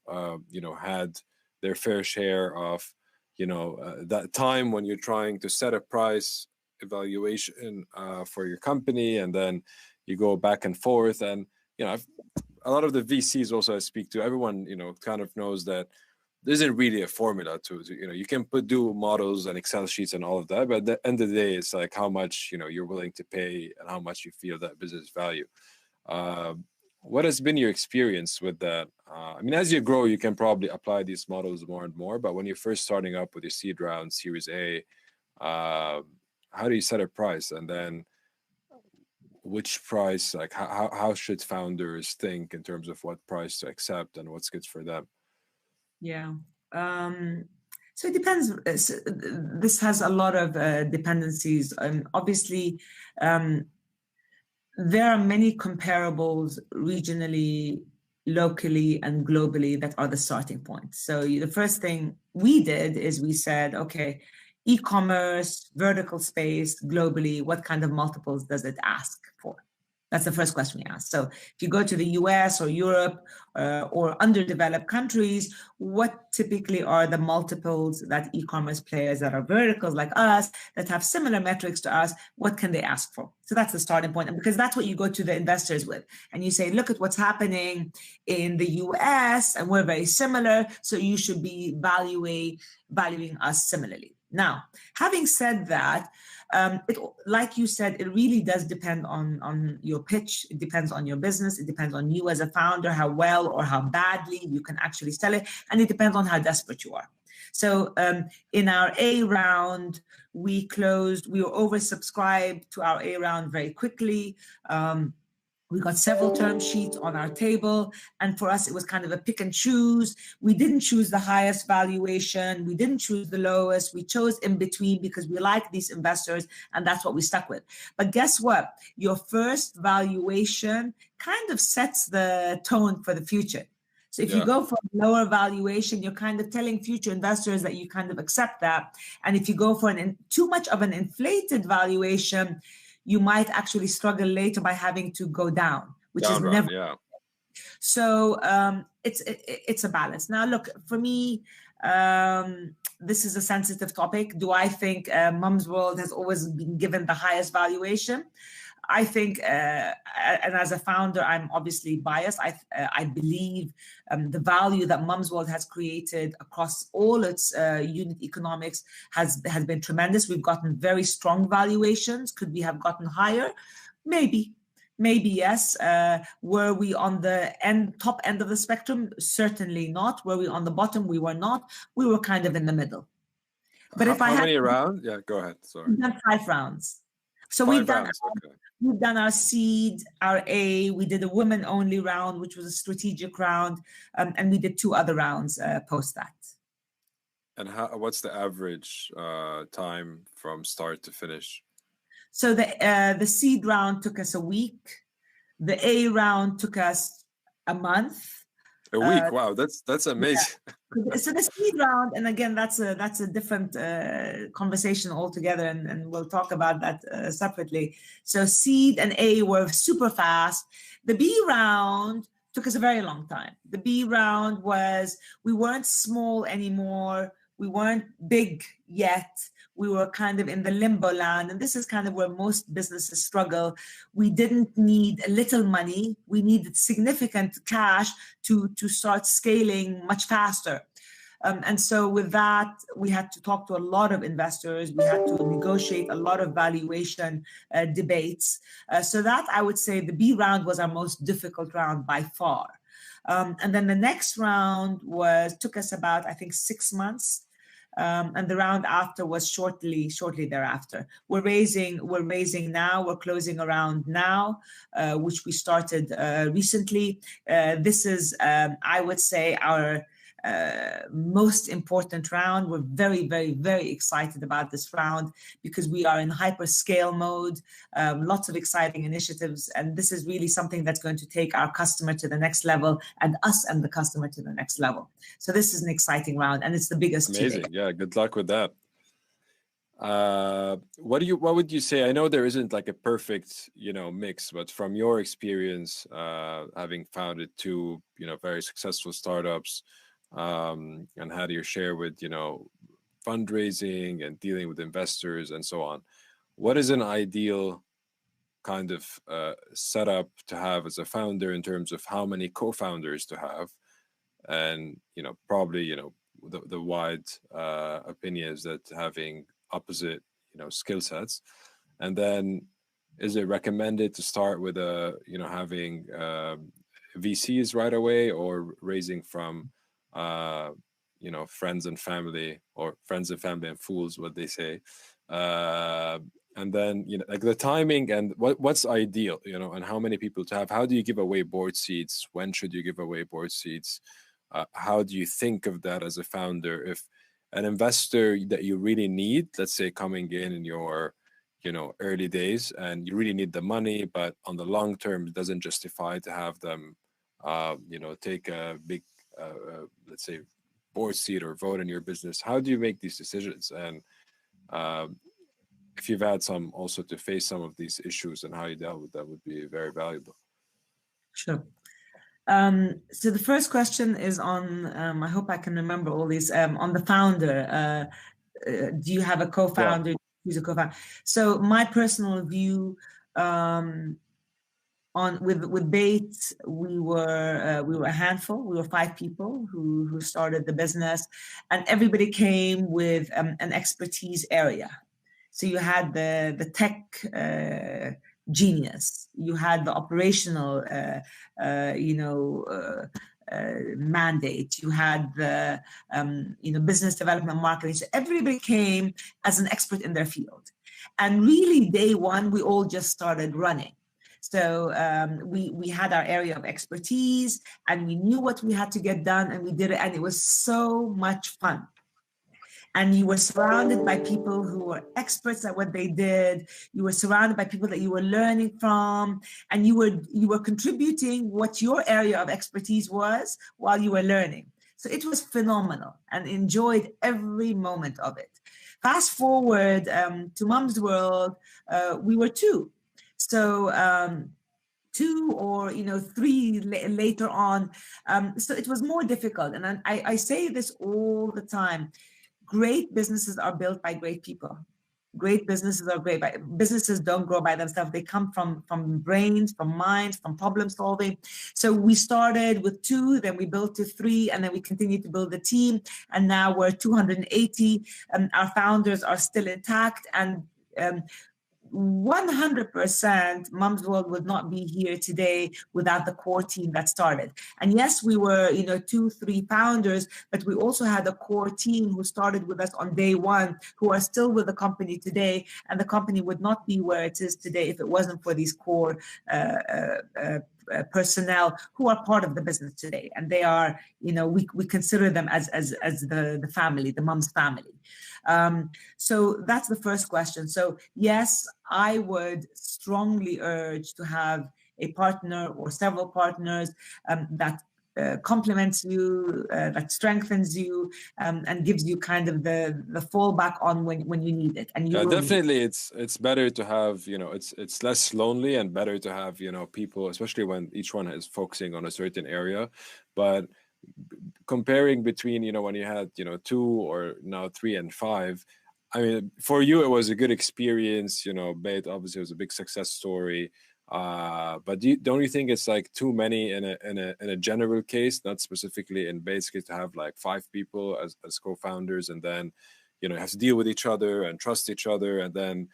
Speaker 1: had their fair share of, that time when you're trying to set a price evaluation for your company, and then you go back and forth. And a lot of the VCs also I speak to, everyone kind of knows that there isn't really a formula to you can do models and Excel sheets and all of that, but at the end of the day, it's like how much you're willing to pay and how much you feel that business value. What has been your experience with that? I mean, as you grow, you can probably apply these models more and more, but when you're first starting up with your seed round, Series A, how do you set a price? And then which price, like how should founders think in terms of what price to accept and what's good for them?
Speaker 2: Yeah. So it depends. This has a lot of dependencies. And obviously, there are many comparables regionally, locally, and globally that are the starting point. So the first thing we did is we said, okay, e-commerce, vertical space, globally, what kind of multiples does it ask for? That's the first question we asked. So if you go to the US or Europe or underdeveloped countries, what typically are the multiples that e-commerce players that are verticals like us, that have similar metrics to us, what can they ask for? So that's the starting point. And because that's what you go to the investors with. And you say, look at what's happening in the US, and we're very similar, so you should be valuing us similarly. Now, having said that, like you said, it really does depend on your pitch. It depends on your business. It depends on you as a founder, how well or how badly you can actually sell it. And it depends on how desperate you are. So in our A round, we were oversubscribed to our A round very quickly. We got several term sheets on our table. And for us, it was kind of a pick and choose. We didn't choose the highest valuation. We didn't choose the lowest. We chose in between because we like these investors, and that's what we stuck with. But guess what? Your first valuation kind of sets the tone for the future. So if you go for a lower valuation, you're kind of telling future investors that you kind of accept that. And if you go for too much of an inflated valuation, you might actually struggle later by having to go down, which is never.
Speaker 1: Yeah.
Speaker 2: So it's a balance. Now, look, for me, this is a sensitive topic. Do I think Mumsworld has always been given the highest valuation? I think, and as a founder, I'm obviously biased. I believe the value that Mumsworld has created across all its unit economics has been tremendous. We've gotten very strong valuations. Could we have gotten higher? Maybe yes. Were we on the top end of the spectrum? Certainly not. Were we on the bottom? We were not. We were kind of in the middle. But if I
Speaker 1: how
Speaker 2: had
Speaker 1: many rounds? Yeah, go ahead. Sorry.
Speaker 2: we've done 5 rounds. So
Speaker 1: 5 rounds. Okay.
Speaker 2: we've done our seed, our A. We did a women-only round, which was a strategic round, and we did 2 other rounds post that.
Speaker 1: And what's the average time from start to finish?
Speaker 2: So the seed round took us a week. The A round took us a month.
Speaker 1: A week? Wow, that's amazing.
Speaker 2: Yeah. So the seed round, and again, that's a different conversation altogether, and we'll talk about that separately. So seed and A were super fast. The B round took us a very long time. The B round was, we weren't small anymore. We weren't big yet. We were kind of in the limbo land. And this is kind of where most businesses struggle. We didn't need a little money. We needed significant cash to start scaling much faster. And so with that, we had to talk to a lot of investors. We had to negotiate a lot of valuation debates. So that, I would say, the B round was our most difficult round by far. And then the next round took us about, I think, 6 months. And the round after was shortly thereafter. We're raising now. We're closing a round now, which we started recently. This is, I would say, our most important round. We're very, very, very excited about this round because we are in hyperscale mode, lots of exciting initiatives, and this is really something that's going to take our customer to the next level and us and the customer to the next level. So this is an exciting round, and it's the biggest.
Speaker 1: Amazing. Yeah, good luck with that. What would you say? I know there isn't like a perfect, mix, but from your experience, having founded 2, very successful startups, and had your share with, fundraising and dealing with investors and so on. What is an ideal kind of setup to have as a founder in terms of how many co-founders to have? And, probably, the wide opinion is that having opposite, skill sets. And then is it recommended to start with having VCs right away, or raising from friends and family, or friends and family and fools, what they say, and then like the timing and what's ideal, and how many people to have? How do you give away board seats? When should you give away board seats? How do you think of that as a founder? If an investor that you really need, let's say, coming in your early days, and you really need the money, but on the long term it doesn't justify to have them take a big let's say board seat or vote in your business. How do you make these decisions? And if you've had some also to face some of these issues and how you dealt with that, would be very valuable.
Speaker 2: Sure. So the first question is on, I hope I can remember all these, on the founder. Do you have a co-founder?
Speaker 1: Yeah.
Speaker 2: Who's a co-founder? So my personal view, with Bates, we were a handful. We were 5 people who started the business, and everybody came with an expertise area. So you had the tech genius, you had the operational mandate, you had the business development, marketing. So everybody came as an expert in their field, and really day one we all just started running. So we had our area of expertise, and we knew what we had to get done, and we did it, and it was so much fun. And you were surrounded by people who were experts at what they did. You were surrounded by people that you were learning from, and you were contributing what your area of expertise was while you were learning. So it was phenomenal, and enjoyed every moment of it. Fast forward to Mumsworld, we were 2. So 2 or 3 later on. So it was more difficult. And I say this all the time. Great businesses are built by great people. Great businesses are great. Businesses don't grow by themselves. They come from brains, from minds, from problem solving. So we started with 2, then we built to 3, and then we continued to build the team. And now we're 280. Our founders are still intact. And 100% Mumsworld would not be here today without the core team that started. And yes, we were, 2-3 founders, but we also had a core team who started with us on day one, who are still with the company today. And the company would not be where it is today if it wasn't for these core personnel who are part of the business today. And they are, we consider them as the family, the Mum's family. So that's the first question. So yes, I would strongly urge to have a partner or several partners that complements you, that strengthens you, and gives you kind of the fallback on when you need it. And you
Speaker 1: definitely, it's better to have, it's less lonely and better to have, people, especially when each one is focusing on a certain area. But comparing between, when you had, 2 or now 3 and 5, I mean, for you, it was a good experience, Bait obviously was a big success story. But don't you think it's like too many in a general case, not specifically in Bait's case, to have like 5 people as co-founders, and then, you have to deal with each other and trust each other, and then,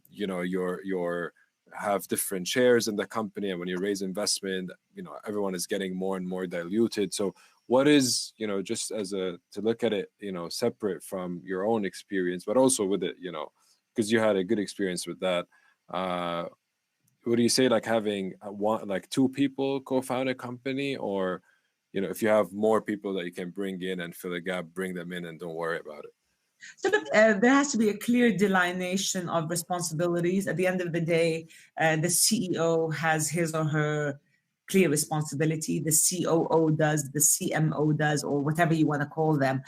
Speaker 1: you're have different shares in the company, and when you raise investment, everyone is getting more and more diluted. So what is, just to look at it, separate from your own experience, but also with it, because you had a good experience with that. What do you say, like having 2 people co-found a company, or, if you have more people that you can bring in and fill a gap, bring them in and don't worry about it?
Speaker 2: So there has to be a clear delineation of responsibilities. At the end of the day, the CEO has his or her clear responsibility. The COO does, the CMO does, or whatever you want to call them.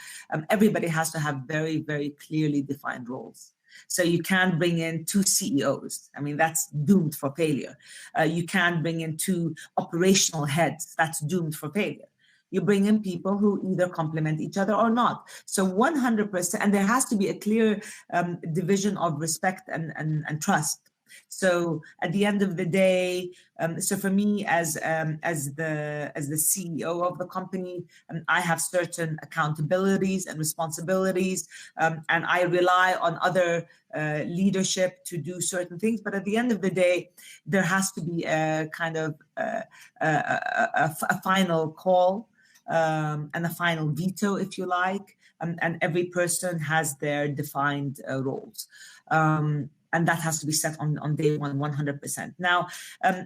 Speaker 2: Everybody has to have very, very clearly defined roles. So you can't bring in 2 CEOs. I mean, that's doomed for failure. You can't bring in 2 operational heads. That's doomed for failure. You bring in people who either complement each other or not. So 100%, and there has to be a clear division of respect and trust. So at the end of the day, so for me as the CEO of the company, I have certain accountabilities and responsibilities, and I rely on other leadership to do certain things. But at the end of the day, there has to be a kind of a final call and a final veto, if you like, and every person has their defined roles. And that has to be set on day one, 100%. Now,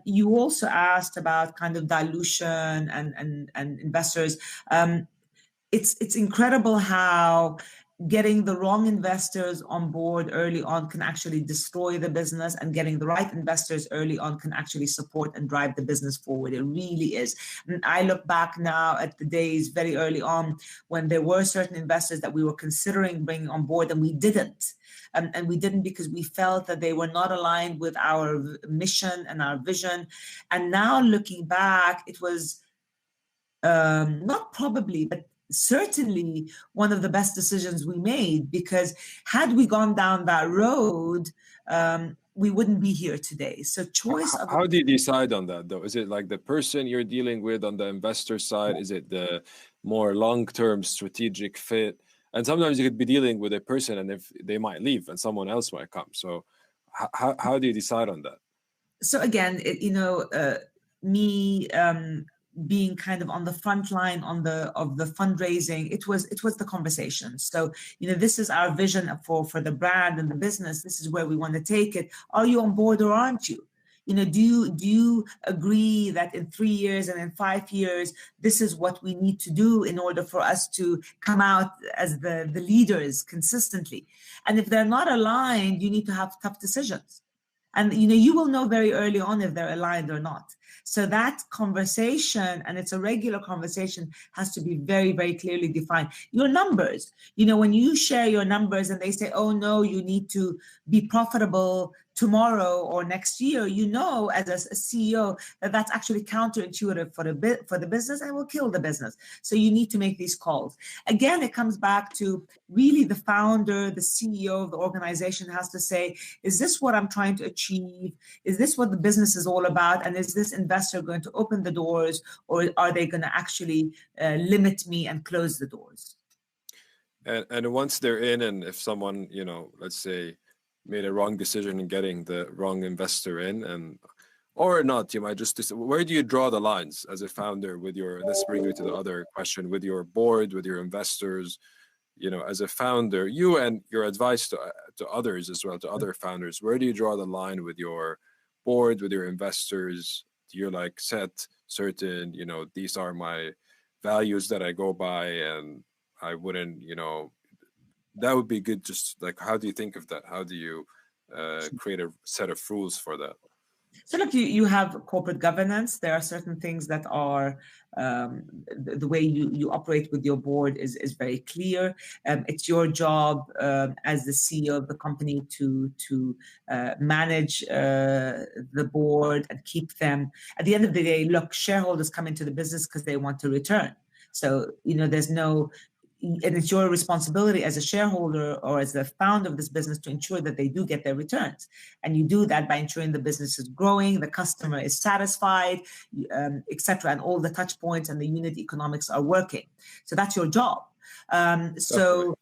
Speaker 2: you also asked about kind of dilution and investors. It's incredible how getting the wrong investors on board early on can actually destroy the business, and getting the right investors early on can actually support and drive the business forward. It really is. And I look back now at the days very early on when there were certain investors that we were considering bringing on board, and we didn't. And we didn't because we felt that they were not aligned with our mission and our vision. And now looking back, it was not probably, but certainly one of the best decisions we made, because had we gone down that road, we wouldn't be here today. So choice.
Speaker 1: How do you decide on that, though? Is it like the person you're dealing with on the investor side? Is it the more long-term strategic fit? And sometimes you could be dealing with a person, and if they might leave and someone else might come. So how do you decide on that?
Speaker 2: So again, me being kind of on the front line of the fundraising, it was the conversation. So, this is our vision for the brand and the business. This is where we want to take it. Are you on board or aren't you? Do you agree that in 3 years and in 5 years, this is what we need to do in order for us to come out as the leaders consistently? And if they're not aligned, you need to have tough decisions. And you will know very early on if they're aligned or not. So that conversation, and it's a regular conversation, has to be very, very clearly defined. Your numbers, when you share your numbers and they say, oh no, you need to be profitable tomorrow or next year, as a CEO that that's actually counterintuitive for the business and will kill the business. So you need to make these calls. Again, it comes back to really the founder, the CEO of the organization has to say, is this what I'm trying to achieve? Is this what the business is all about? And is this investor going to open the doors, or are they going to actually limit me and close the doors?
Speaker 1: And once they're in, and if someone, let's say, made a wrong decision in getting the wrong investor in, and or not. You might just where do you draw the lines as a founder with your, this brings me to the other question, with your board, with your investors, you know, as a founder, you and your advice to others as well, to other founders, where do you draw the line with your board, with your investors? Do you like set certain, you know, these are my values that I go by, and I wouldn't, you know, that would be good. Just like, how do you think of that? How do you create a set of rules for that?
Speaker 2: So look, you have corporate governance. There are certain things that are the way you operate with your board is very clear. It's your job as the CEO of the company to manage the board and keep them. At the end of the day, look, shareholders come into the business because they want to return. So, you know, there's no, and it's your responsibility as a shareholder or as the founder of this business to ensure that they do get their returns. And you do that by ensuring the business is growing, the customer is satisfied, etc., and all the touch points and the unit economics are working. So that's your job. So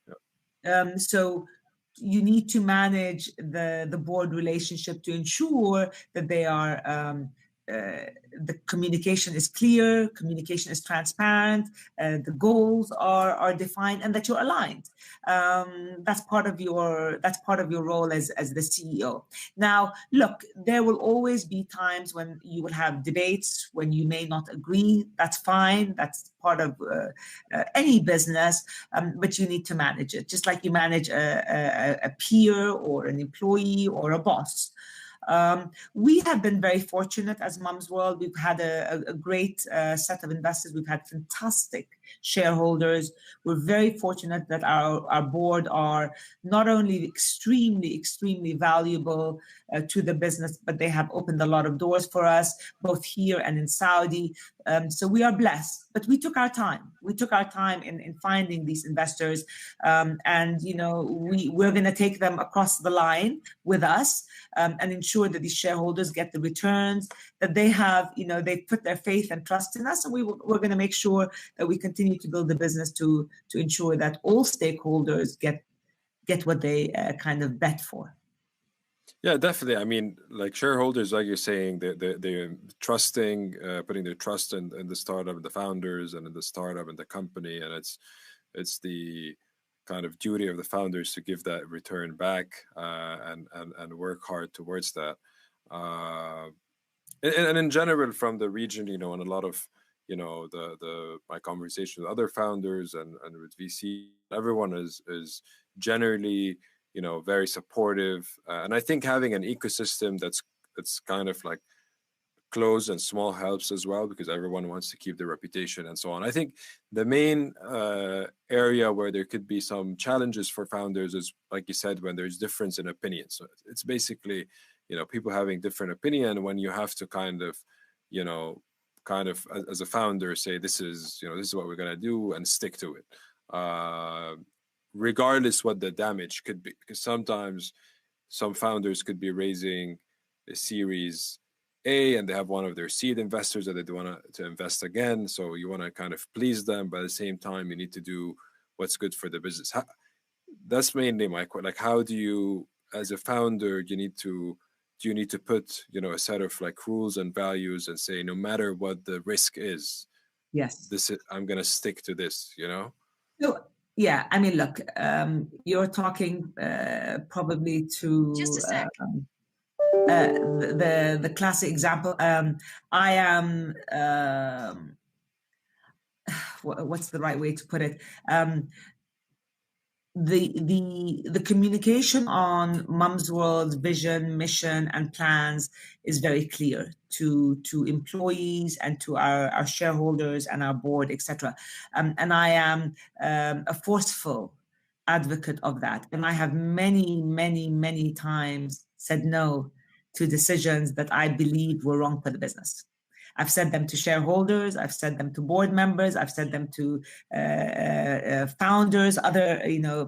Speaker 2: you need to manage the board relationship to ensure that they are the communication is clear, communication is transparent, the goals are defined, and that you're aligned. That's part of your role as the CEO. Now, look, there will always be times when you will have debates, when you may not agree. That's fine. That's part of any business, but you need to manage it, just like you manage a peer or an employee or a boss. We have been very fortunate as Mumsworld. We've had a great set of investors. We've had fantastic shareholders. We're very fortunate that our board are not only extremely valuable to the business, but they have opened a lot of doors for us, both here and in Saudi. So we are blessed, but we took our time. We took our time in finding these investors, and you know, we're going to take them across the line with us, and ensure that these shareholders get the returns that they have. You know, they put their faith and trust in us, and we're going to make sure that we continue to build the business to ensure that all stakeholders get what they kind of bet for.
Speaker 1: Yeah, definitely. I mean, like shareholders, like you're saying, they're trusting, putting their trust in the startup, the founders, and in the startup and the company, and it's the kind of duty of the founders to give that return back, and work hard towards that. And in general, from the region, you know, and a lot of, you know, my conversation with other founders and with VC, everyone is generally, you know, very supportive. And I think having an ecosystem that's kind of like close and small helps as well, because everyone wants to keep their reputation and so on. I think the main area where there could be some challenges for founders is, like you said, when there's difference in opinion. So it's basically, you know, people having different opinion, when you have to kind of, you know, as a founder say, this is what we're going to do, and stick to it. Regardless what the damage could be, because sometimes some founders could be raising a series A and they have one of their seed investors that they want to invest again. So you want to kind of please them, but at the same time, you need to do what's good for the business. That's mainly my question. Like, how do you, as a founder, do you need to put, you know, a set of like rules and values and say, no matter what the risk is,
Speaker 2: yes,
Speaker 1: I'm going to stick to this, you know?
Speaker 2: So, yeah, I mean, look, you're talking probably to
Speaker 3: Just a sec.
Speaker 2: The classic example. I am what's the right way to put it? The communication on Mumsworld's vision, mission, and plans is very clear to employees and to our shareholders and our board, etc. And I am a forceful advocate of that. And I have many times said no to decisions that I believe were wrong for the business. I've said them to shareholders, I've said them to board members, I've said them to founders, other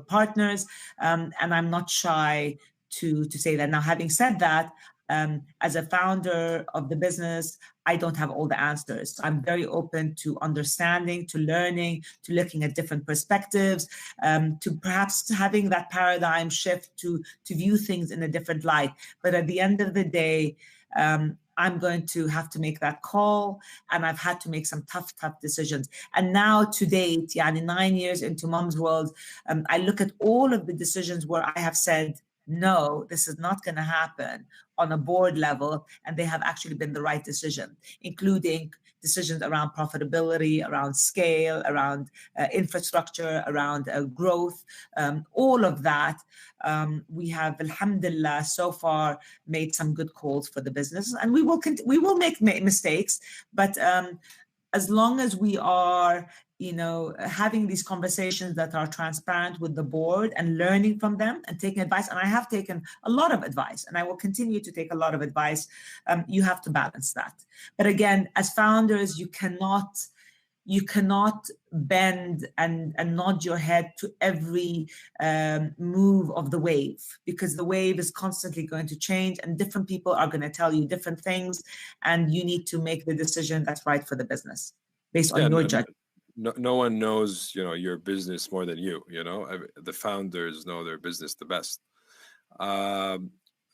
Speaker 2: partners, and I'm not shy to say that. Now, having said that, As a founder of the business, I don't have all the answers. I'm very open to understanding, to learning, to looking at different perspectives, to perhaps having that paradigm shift to view things in a different light. But at the end of the day, I'm going to have to make that call, and I've had to make some tough decisions. And now to date, 9 years into Mumsworld, I look at all of the decisions where I have said, no, this is not going to happen on a board level, and they have actually been the right decision, including decisions around profitability, around scale, around infrastructure, around growth, all of that. We have, alhamdulillah, so far made some good calls for the business, and we will make mistakes, but as long as we are having these conversations that are transparent with the board and learning from them and taking advice, and I have taken a lot of advice and I will continue to take a lot of advice, you have to balance that. But again, as founders, you cannot bend and nod your head to every move of the wave, because the wave is constantly going to change and different people are going to tell you different things, and you need to make the decision that's right for the business based on your judgment.
Speaker 1: No one knows, your business more than you. The founders know their business the best.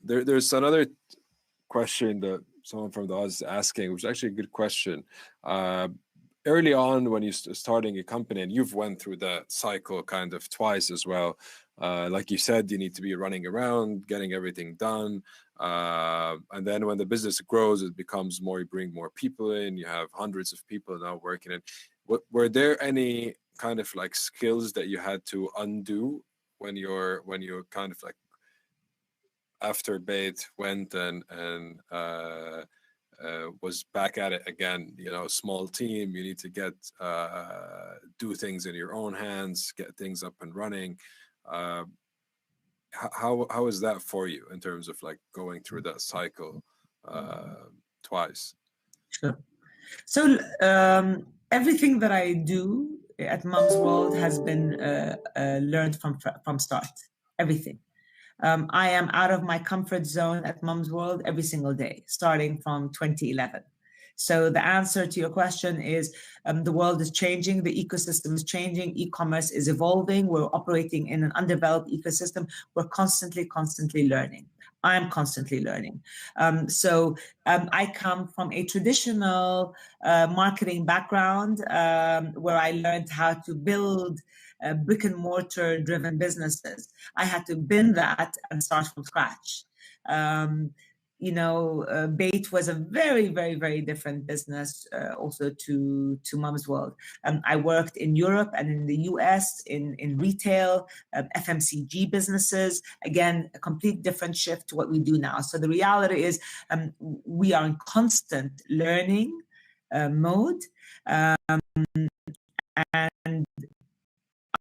Speaker 1: There's another question that someone from the audience is asking, which is actually a good question. Early on, when you're starting a company, and you've went through that cycle kind of twice as well, like you said, you need to be running around, getting everything done. And then when the business grows, it becomes more, you bring more people in, you have hundreds of people now working in. Were there any kind of like skills that you had to undo when you're kind of like after Bait went and was back at it again? Small team, you need to get do things in your own hands, get things up and running. How is that for you in terms of like going through that cycle twice?
Speaker 2: Sure. So everything that I do at Mumsworld has been learned from start. Everything. I am out of my comfort zone at Mumsworld every single day, starting from 2011. So the answer to your question is the world is changing, the ecosystem is changing, e-commerce is evolving, we're operating in an undeveloped ecosystem, we're constantly learning. I'm constantly learning. So I come from a traditional marketing background where I learned how to build brick and mortar driven businesses. I had to bend that and start from scratch. Bait was a very, very, very different business also to Mumsworld. I worked in Europe and in the US in retail, FMCG businesses. Again, a complete different shift to what we do now. So the reality is we are in constant learning mode. And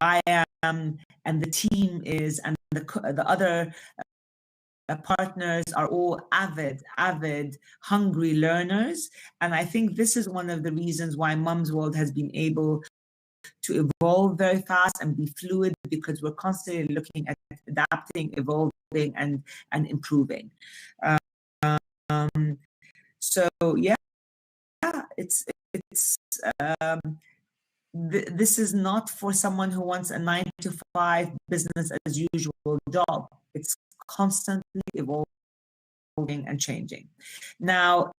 Speaker 2: I am, and the team is, and the other partners are all avid, hungry learners. And I think this is one of the reasons why Mumsworld has been able to evolve very fast and be fluid, because we're constantly looking at adapting, evolving, and improving. So yeah, it's this is not for someone who wants a 9-to-5 business as usual job. It's constantly evolving and changing. Now,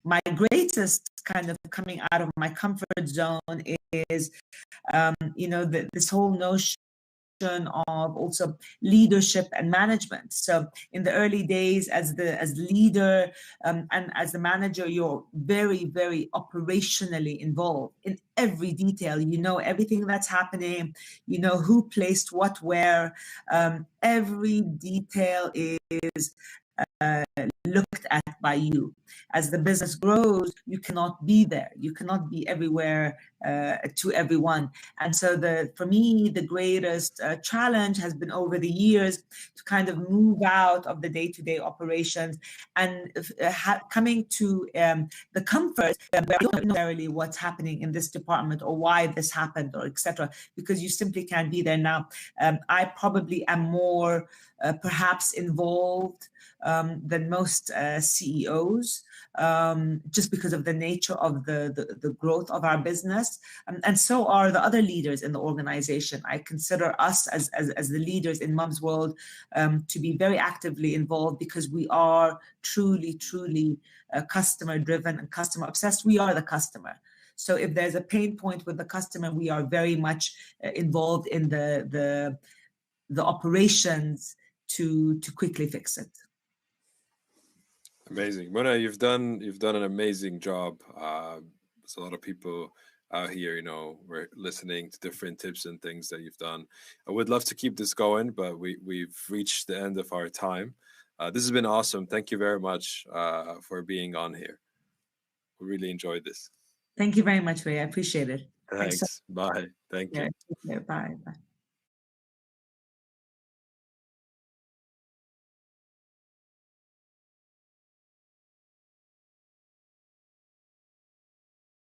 Speaker 2: my greatest kind of coming out of my comfort zone is, this whole notion of also leadership and management. So in the early days as leader and as the manager, you're very, very operationally involved in every detail. You know everything that's happening, you know who placed what where. Every detail is looked at by you. as the business grows, you cannot be there. You cannot be everywhere to everyone. And so for me, the greatest challenge has been over the years to kind of move out of the day-to-day operations and coming to the comfort where I don't know necessarily what's happening in this department or why this happened or etc. because you simply can't be there now. I probably am more perhaps involved than most CEOs, just because of the nature of the growth of our business. And so are the other leaders in the organization. I consider us as the leaders in Mumsworld to be very actively involved because we are truly customer driven and customer obsessed. We are the customer. So if there's a pain point with the customer, we are very much involved in the operations to quickly fix it.
Speaker 1: Amazing. Mona, you've done an amazing job. There's a lot of people out here, you know, we're listening to different tips and things that you've done. I would love to keep this going, but we've reached the end of our time. This has been awesome. Thank you very much for being on here. We really enjoyed this.
Speaker 2: Thank you very much, Ray. I appreciate it.
Speaker 1: Thanks. Bye. Thank you.
Speaker 2: Bye. Bye.